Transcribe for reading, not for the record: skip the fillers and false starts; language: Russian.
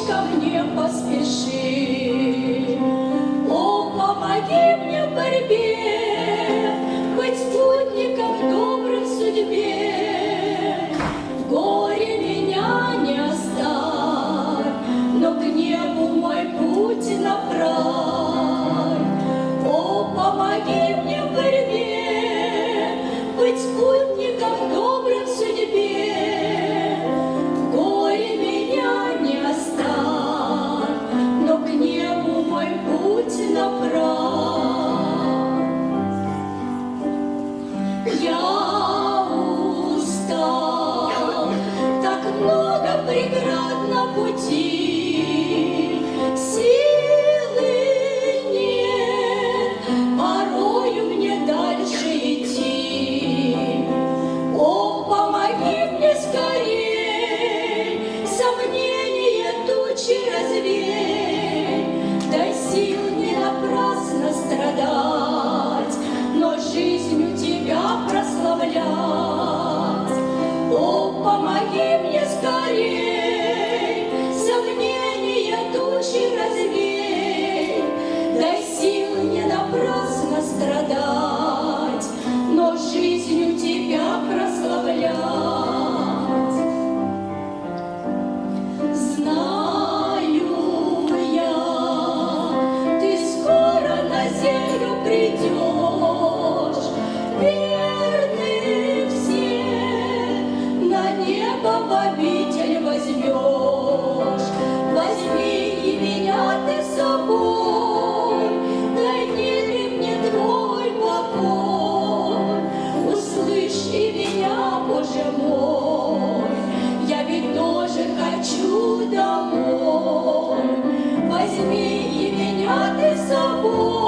ко мне поспеши. О, помоги мне в борьбе, быть спутником добрым в судьбе. В горе меня не оставь, но к небу мой путь направь. О, помоги мне в борьбе, быть спутником добрым в судьбе. В горе меня не оставь, но к небу мой путь направь. Я устал, так много преград на пути, силы нет, порою мне дальше идти. О, помоги мне скорей, сомнения тучи развей, дай сил не напрасно страдать, но жизнью тебя прославлять. О, помоги мне скорей, сомнения тучи развей, дай сил не напрасно страдать, но жизнью тебя прославлять. Знаю я, ты скоро на землю придешь, верный всем на небо в обитель возьмешь. Возьми и меня ты с собой, дай милый мне твой покой. Услышь и меня, Боже мой, я ведь тоже хочу домой. Возьми и меня ты с собой.